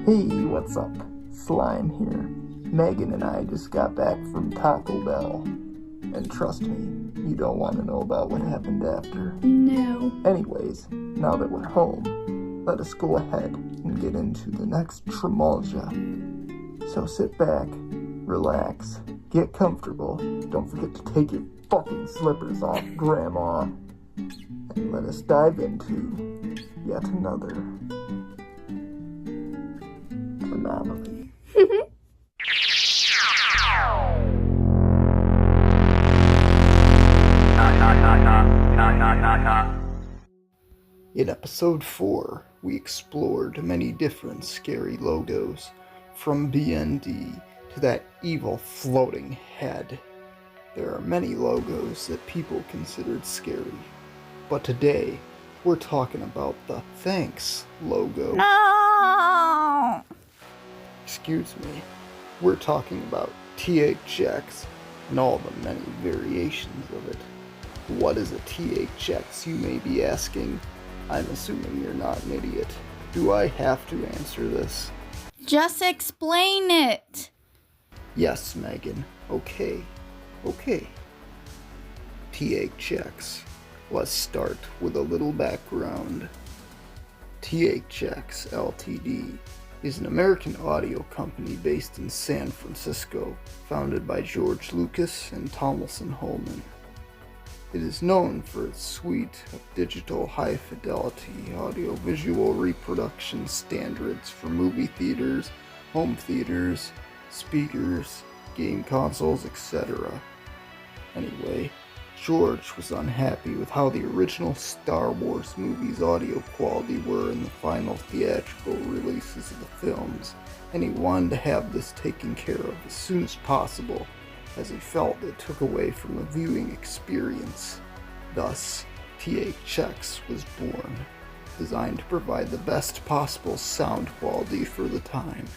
Hey, what's up? Slime here. Megan and I just got back from Taco Bell. And trust me, you don't want to know about what happened after. No. Anyways, now that we're home, let us go ahead and get into the next Traumolgia. So sit back, relax, get comfortable, don't forget to take your fucking slippers off, Grandma, and let us dive into yet another anomaly. In episode 4, we explored many different scary logos, from BND to that evil floating head. There are many logos that people considered scary, but today we're talking about the THX logo. No! Excuse me. We're talking about THX and all the many variations of it. What is a THX, you may be asking? I'm assuming you're not an idiot. Do I have to answer this? Just explain it. Yes, Megan. Okay. THX. Let's start with a little background. THX Ltd. is an American audio company based in San Francisco, founded by George Lucas and Tomlinson Holman. It is known for its suite of digital high-fidelity audiovisual reproduction standards for movie theaters, home theaters, speakers, game consoles, etc. Anyway, George was unhappy with how the original Star Wars movies' audio quality were in the final theatrical releases of the films, and he wanted to have this taken care of as soon as possible, as he felt it took away from the viewing experience. Thus, THX was born, designed to provide the best possible sound quality for the time.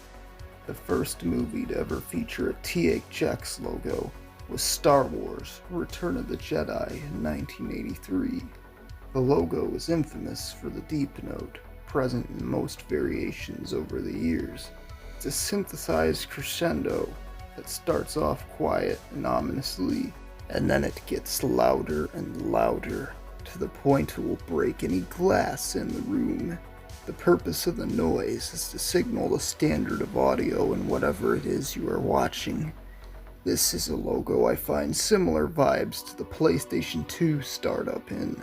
The first movie to ever feature a THX logo was Star Wars: Return of the Jedi in 1983. The logo is infamous for the deep note, present in most variations over the years. It's a synthesized crescendo that starts off quiet and ominously, and then it gets louder and louder, to the point it will break any glass in the room. The purpose of the noise is to signal the standard of audio in whatever it is you are watching. This is a logo I find similar vibes to the PlayStation 2 startup in.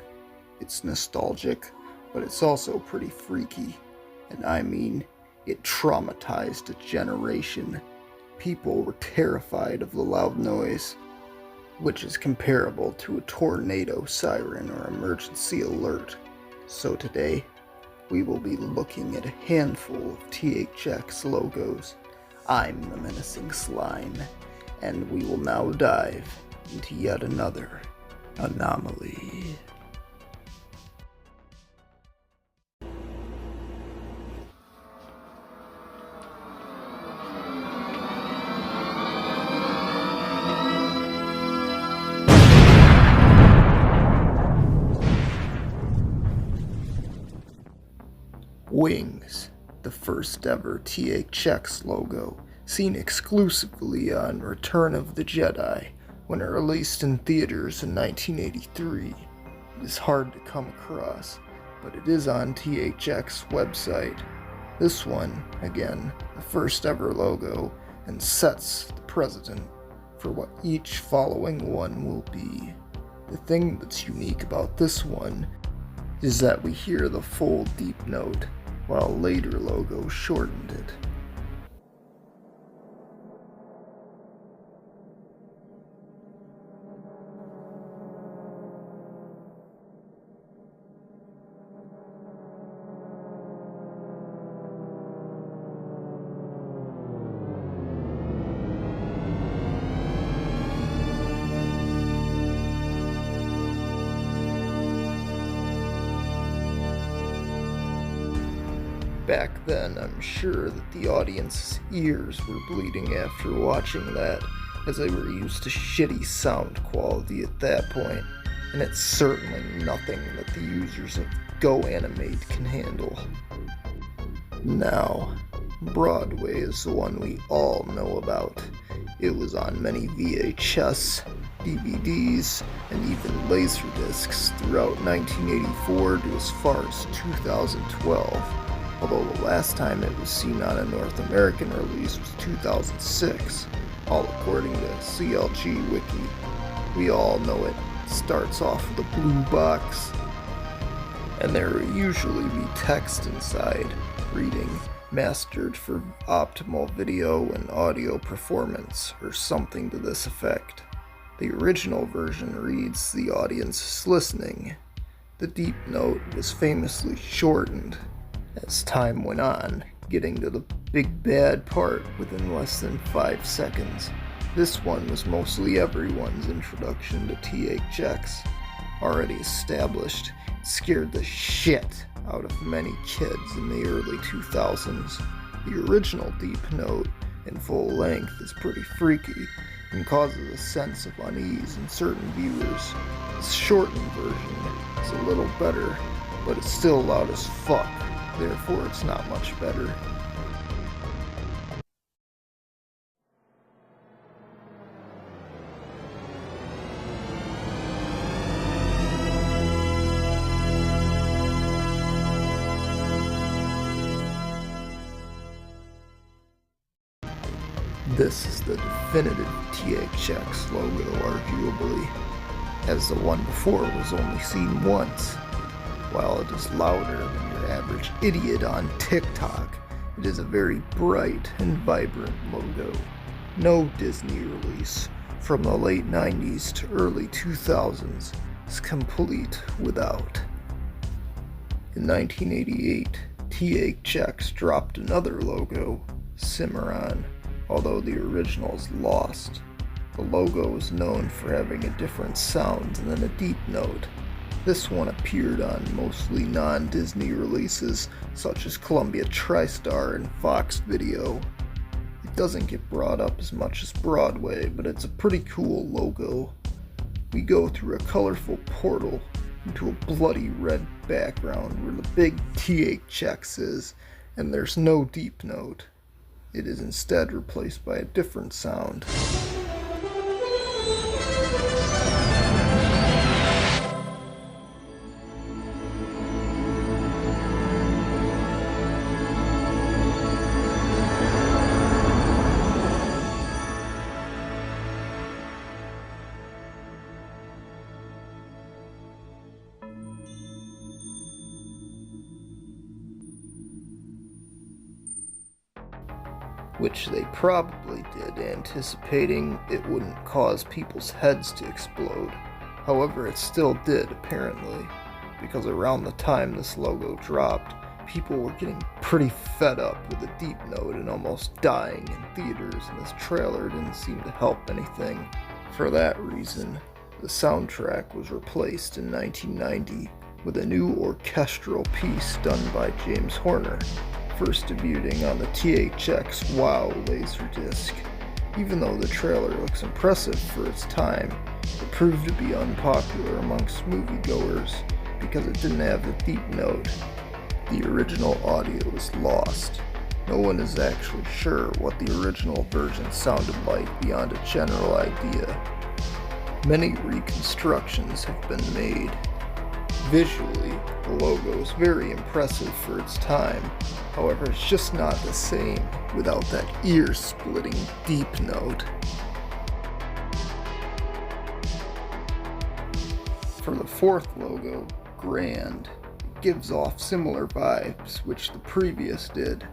It's nostalgic, but it's also pretty freaky. And I mean, it traumatized a generation. People were terrified of the loud noise, which is comparable to a tornado siren or emergency alert. So today, we will be looking at a handful of THX logos. I'm the menacing slime, and we will now dive into yet another anomaly. Wings, the first ever THX logo, seen exclusively on Return of the Jedi when it released in theaters in 1983. It is hard to come across, but it is on THX website. This one, again, the first ever logo, and sets the precedent for what each following one will be. The thing that's unique about this one is that we hear the full deep note, while later logos shortened it. Back then, I'm sure that the audience's ears were bleeding after watching that, as they were used to shitty sound quality at that point, and it's certainly nothing that the users of GoAnimate can handle. Now, Broadway is the one we all know about. It was on many VHS, DVDs, and even Laserdiscs throughout 1984 to as far as 2012, although the last time it was seen on a North American release was 2006, all according to CLG Wiki. We all know it starts off with a blue box, and there will usually be text inside, reading, "Mastered for optimal video and audio performance," or something to this effect. The original version reads, "The audience is listening." The deep note was famously shortened as time went on, getting to the big bad part within less than 5 seconds. This one was mostly everyone's introduction to THX. Already established, it scared the shit out of many kids in the early 2000s. The original deep note in full length is pretty freaky and causes a sense of unease in certain viewers. The shortened version is a little better, but it's still loud as fuck, therefore it's not much better. This is the definitive THX logo, arguably, as the one before was only seen once. While it is louder than your average idiot on TikTok, it is a very bright and vibrant logo. No Disney release from the late 90s to early 2000s is complete without. In 1988, THX dropped another logo, Cimarron. Although the original is lost, the logo is known for having a different sound than a deep note. This one appeared on mostly non-Disney releases such as Columbia TriStar and Fox Video. It doesn't get brought up as much as Broadway, but it's a pretty cool logo. We go through a colorful portal into a bloody red background where the big THX is, and there's no deep note. It is instead replaced by a different sound. Which they probably did, anticipating it wouldn't cause people's heads to explode. However, it still did, apparently, because around the time this logo dropped, people were getting pretty fed up with the deep note and almost dying in theaters, and this trailer didn't seem to help anything. For that reason, the soundtrack was replaced in 1990 with a new orchestral piece done by James Horner, first debuting on the THX WOW Laserdisc. Even though the trailer looks impressive for its time, it proved to be unpopular amongst moviegoers because it didn't have the deep note. The original audio is lost. No one is actually sure what the original version sounded like beyond a general idea. Many reconstructions have been made. Visually, the logo is very impressive for its time. However, it's just not the same without that ear-splitting deep note. For the fourth logo, Grand, it gives off similar vibes which the previous did.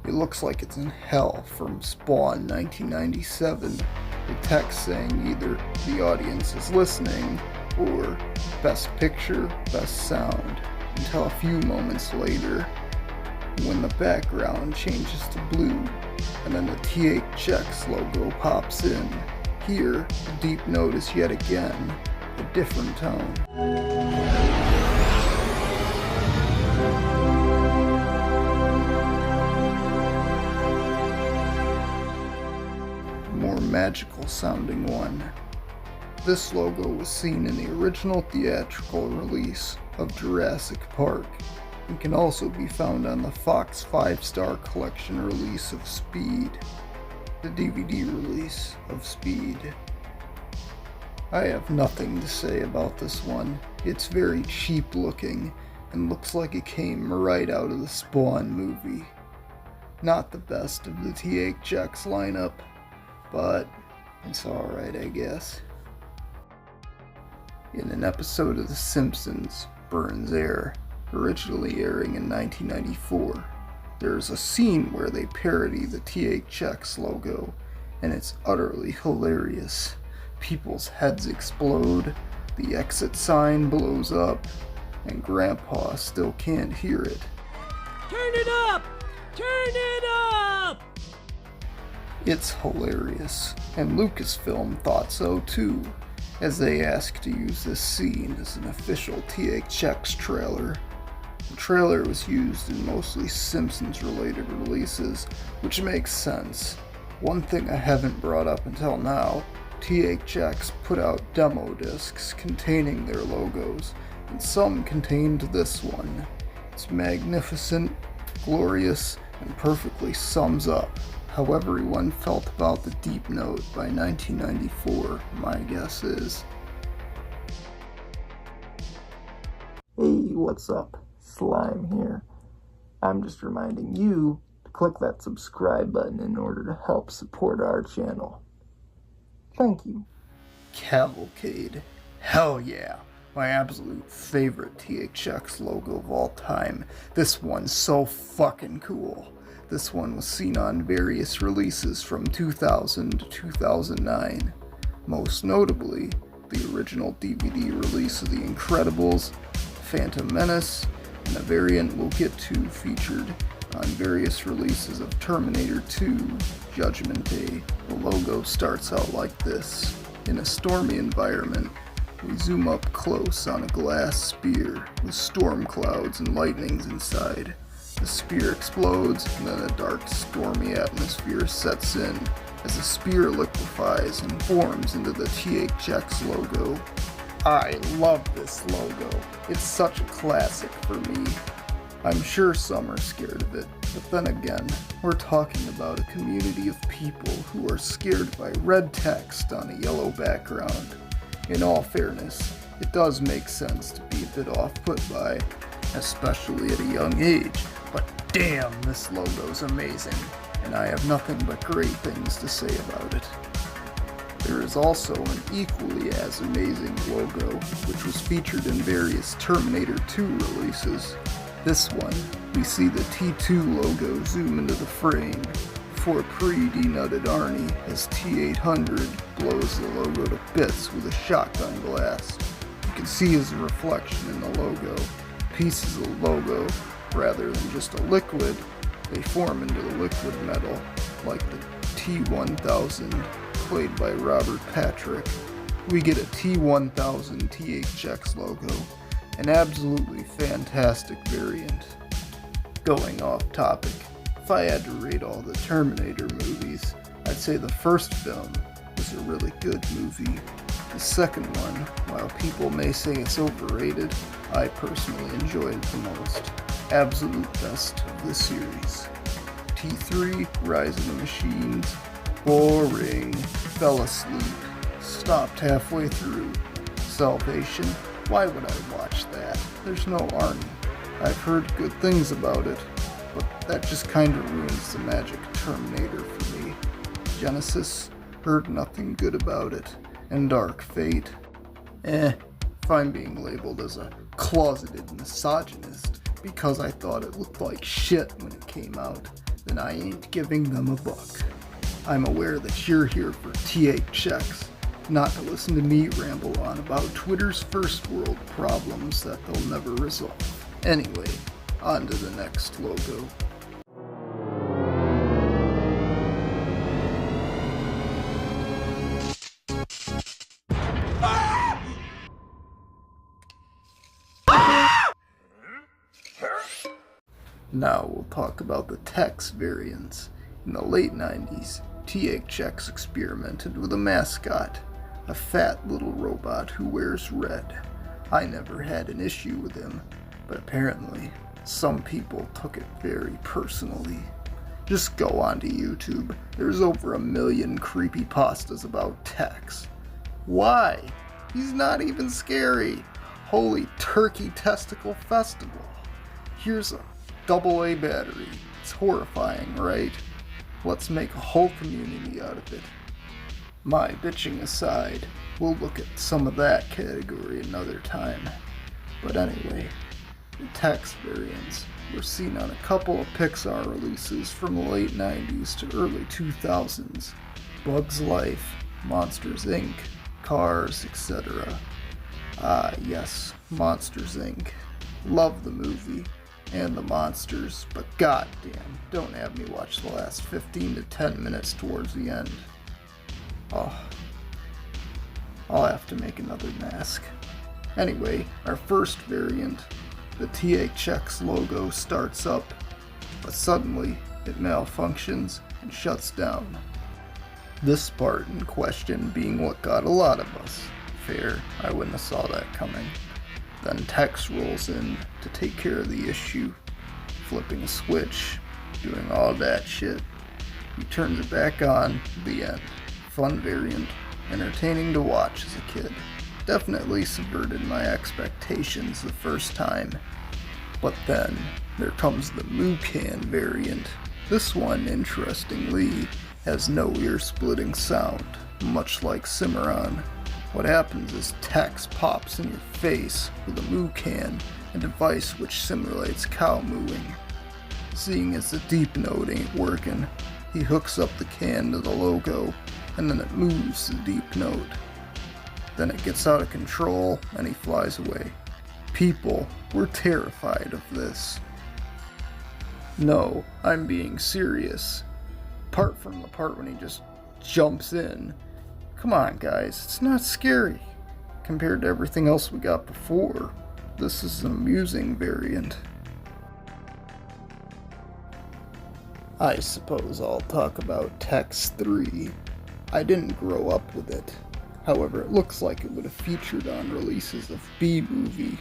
It looks like it's in hell from Spawn 1997, with text saying either "the audience is listening" or "best picture, best sound," until a few moments later, when the background changes to blue, and then the THX logo pops in. Here, the deep note is yet again a different tone. A more magical sounding one. This logo was seen in the original theatrical release of Jurassic Park. and can also be found on the Fox 5-star collection release of Speed, the DVD release of Speed. I have nothing to say about this one. It's very cheap looking and looks like it came right out of the Spawn movie. Not the best of the THX lineup, but it's alright, I guess. In an episode of The Simpsons, Burns Air, originally airing in 1994, there's a scene where they parody the THX logo, and it's utterly hilarious. People's heads explode, the exit sign blows up, and Grandpa still can't hear it. Turn it up! Turn it up! It's hilarious, and Lucasfilm thought so too, as they asked to use this scene as an official THX trailer. The trailer was used in mostly Simpsons-related releases, which makes sense. One thing I haven't brought up until now, THX put out demo discs containing their logos, and some contained this one. It's magnificent, glorious, and perfectly sums up how everyone felt about the Deep Note by 1994, my guess is. Hey, what's up? Slime here. I'm just reminding you to click that subscribe button in order to help support our channel. Thank you. Cavalcade. Hell yeah. My absolute favorite THX logo of all time. This one's so fucking cool. This one was seen on various releases from 2000 to 2009. Most notably, the original DVD release of The Incredibles, Phantom Menace, and a variant we'll get to featured on various releases of Terminator 2, Judgment Day. The logo starts out like this. In a stormy environment, we zoom up close on a glass sphere with storm clouds and lightnings inside. The sphere explodes, and then a dark, stormy atmosphere sets in as the sphere liquefies and forms into the THX logo. I love this logo. It's such a classic for me. I'm sure some are scared of it, but then again, we're talking about a community of people who are scared by red text on a yellow background. In all fairness, it does make sense to be a bit off-put by, especially at a young age, but damn, this logo's amazing, and I have nothing but great things to say about it. There is also an equally as amazing logo, which was featured in various Terminator 2 releases. This one, we see the T2 logo zoom into the frame, before pre-denutted Arnie, as T800 blows the logo to bits with a shotgun blast. You can see his reflection in the logo. Pieces of the logo, rather than just a liquid, they form into the liquid metal, like the T1000, played by Robert Patrick. We get a T1000 THX logo, an absolutely fantastic variant. Going off topic, if I had to rate all the Terminator movies, I'd say the first film was a really good movie. The second one, while people may say it's overrated, I personally enjoyed it the most. Absolute best of the series. T3, Rise of the Machines, boring, fell asleep, stopped halfway through. Salvation, why would I watch that? There's no Arnie. I've heard good things about it, but that just kinda ruins the magic Terminator for me. Genesis, heard nothing good about it. And Dark Fate, if I'm being labeled as a closeted misogynist because I thought it looked like shit when it came out, then I ain't giving them a buck. I'm aware that you're here for THX, not to listen to me ramble on about Twitter's first world problems that they'll never resolve. Anyway, on to the next logo. Now we'll talk about the THX variants. In the late 90s, THX experimented with a mascot, a fat little robot who wears red. I never had an issue with him, but apparently Some people took it very personally. Just go onto YouTube. There's over 1 million creepypastas about THX. Why? He's not even scary. Holy turkey testicle festival. Here's a AA battery. It's horrifying, right? Let's make a whole community out of it. My bitching aside, we'll look at some of that category another time. But anyway, the THX variants were seen on a couple of Pixar releases from the late 90s to early 2000s. Bugs Life, Monsters Inc., Cars, etc. Ah yes, Monsters Inc. Love the movie and the monsters, but goddamn, don't have me watch the last 15 to 10 minutes towards the end. Oh, I'll have to make another mask. Anyway, our first variant, the THX logo starts up, but suddenly it malfunctions and shuts down. This part in question being what got a lot of us. Fair, I wouldn't have saw that coming. Then THX rolls in to take care of the issue, flipping a switch, doing all that shit. He turns it back on, the end. Fun variant, entertaining to watch as a kid. Definitely subverted my expectations the first time. But then, there comes the Mucan variant. This one, interestingly, has no ear-splitting sound, much like Cimarron. What happens is THX pops in your face with a Mucan, a device which simulates cow mooing. Seeing as the deep note ain't working, he hooks up the can to the logo, and then it moves the deep note. Then it gets out of control, and he flies away. People were terrified of this. No, I'm being serious. Apart from the part when he just jumps in. Come on, guys, it's not scary. Compared to everything else we got before, this is an amusing variant. I suppose I'll talk about THX 3. I didn't grow up with it. However, it looks like it would have featured on releases of B-Movie.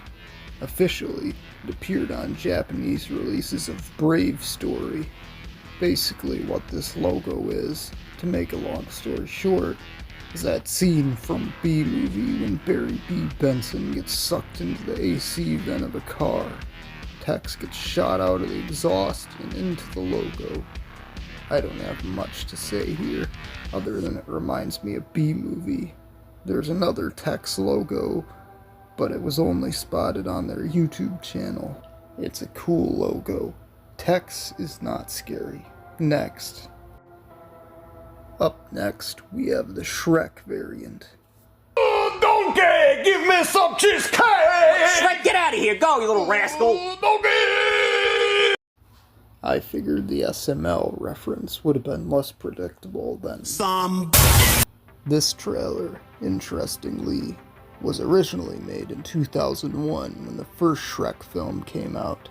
Officially, it appeared on Japanese releases of Brave Story. Basically what this logo is, to make a long story short, is that scene from B-Movie when Barry B. Benson gets sucked into the AC vent of a car. THX gets shot out of the exhaust and into the logo. I don't have much to say here, other than it reminds me of B-Movie. There's another THX logo, but it was only spotted on their YouTube channel. It's a cool logo. THX is not scary. Next. Up next, we have the Shrek variant. Donkey, give me some cheesecake! Shrek, get out of here! Go, you little rascal! Donkey! I figured the SML reference would have been less predictable than Some. This trailer, interestingly, was originally made in 2001 when the first Shrek film came out.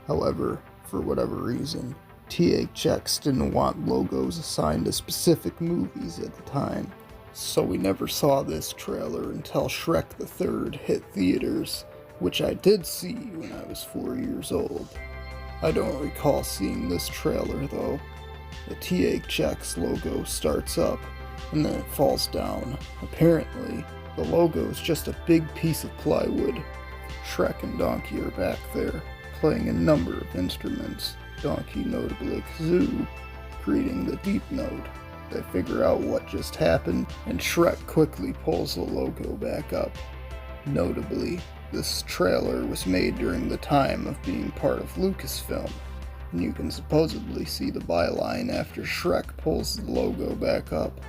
However, for whatever reason, THX didn't want logos assigned to specific movies at the time, so we never saw this trailer until Shrek the Third hit theaters, which I did see when I was 4 years old. I don't recall seeing this trailer though. The THX logo starts up, and then it falls down. Apparently, the logo is just a big piece of plywood. Shrek and Donkey are back there, playing a number of instruments, Donkey notably a kazoo, creating the deep note. They figure out what just happened, and Shrek quickly pulls the logo back up. Notably, this trailer was made during the time of being part of Lucasfilm, and you can supposedly see the byline after Shrek pulls the logo back up.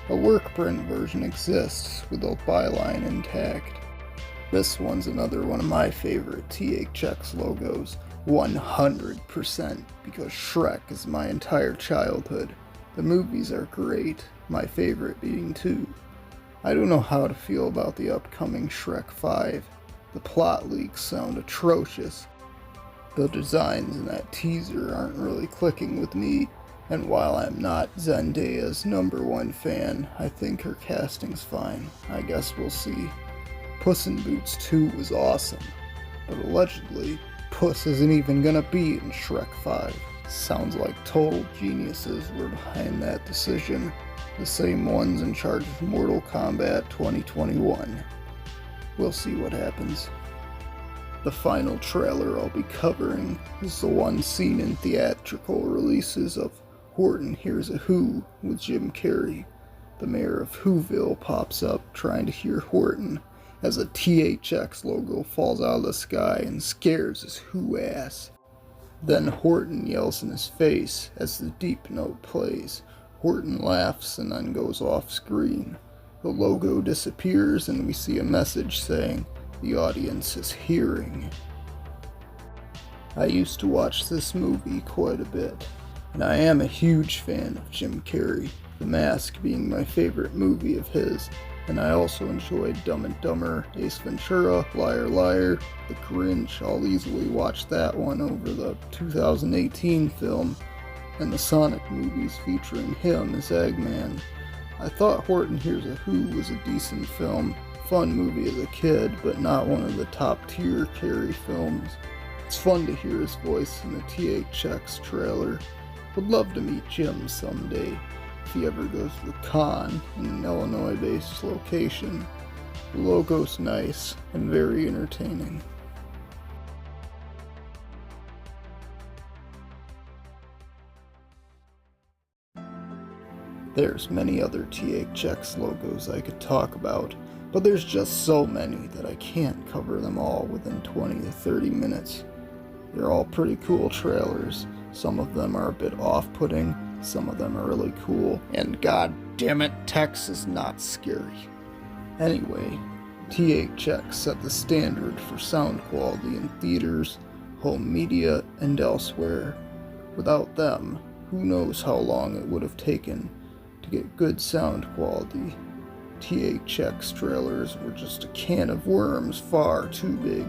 A work print version exists with the byline intact. This one's another one of my favorite THX logos, 100%, because Shrek is my entire childhood. The movies are great, my favorite being 2. I don't know how to feel about the upcoming Shrek 5. The plot leaks sound atrocious. The designs in that teaser aren't really clicking with me, and while I'm not Zendaya's #1 fan, I think her casting's fine. I guess we'll see. Puss in Boots 2 was awesome, but allegedly, Puss isn't even gonna be in Shrek 5. Sounds like total geniuses were behind that decision. The same ones in charge of Mortal Kombat 2021. We'll see what happens. The final trailer I'll be covering is the one seen in theatrical releases of Horton Hears a Who with Jim Carrey. The mayor of Whoville pops up trying to hear Horton as a THX logo falls out of the sky and scares his Who ass. Then Horton yells in his face as the deep note plays. Horton laughs and then goes off screen. The logo disappears and we see a message saying, "The audience is hearing." I used to watch this movie quite a bit, and I am a huge fan of Jim Carrey, The Mask being my favorite movie of his, and I also enjoyed Dumb and Dumber, Ace Ventura, Liar Liar, The Grinch. I'll easily watch that one over the 2018 film, and the Sonic movies featuring him as Eggman. I thought Horton Hears a Who was a decent film, fun movie as a kid, but not one of the top tier Carrey films. It's fun to hear his voice in the THX trailer. Would love to meet Jim someday, if he ever goes to the con in an Illinois-based location. The logo's nice and very entertaining. There's many other THX logos I could talk about, but there's just so many that I can't cover them all within 20 to 30 minutes. They're all pretty cool trailers. Some of them are a bit off-putting, some of them are really cool, and god damn it, Tex is not scary. Anyway, THX set the standard for sound quality in theaters, home media, and elsewhere. Without them, who knows how long it would have taken to get good sound quality. THX trailers were just a can of worms far too big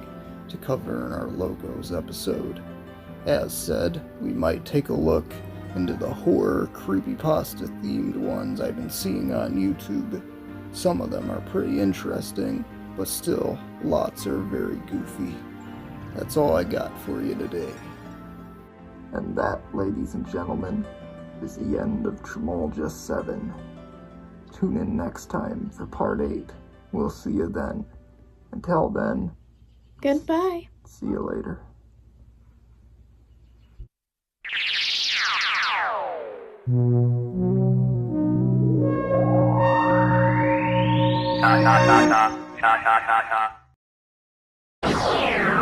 to cover in our logos episode. As said, we might take a look into the horror creepypasta themed ones I've been seeing on YouTube. Some of them are pretty interesting, but still, lots are very goofy. That's all I got for you today. And that, ladies and gentlemen, is the end of Traumolgia 7. Tune in next time for part 8. We'll see you then. Until then, Goodbye. see you later. Ha ha ha ha ha ha ha ha.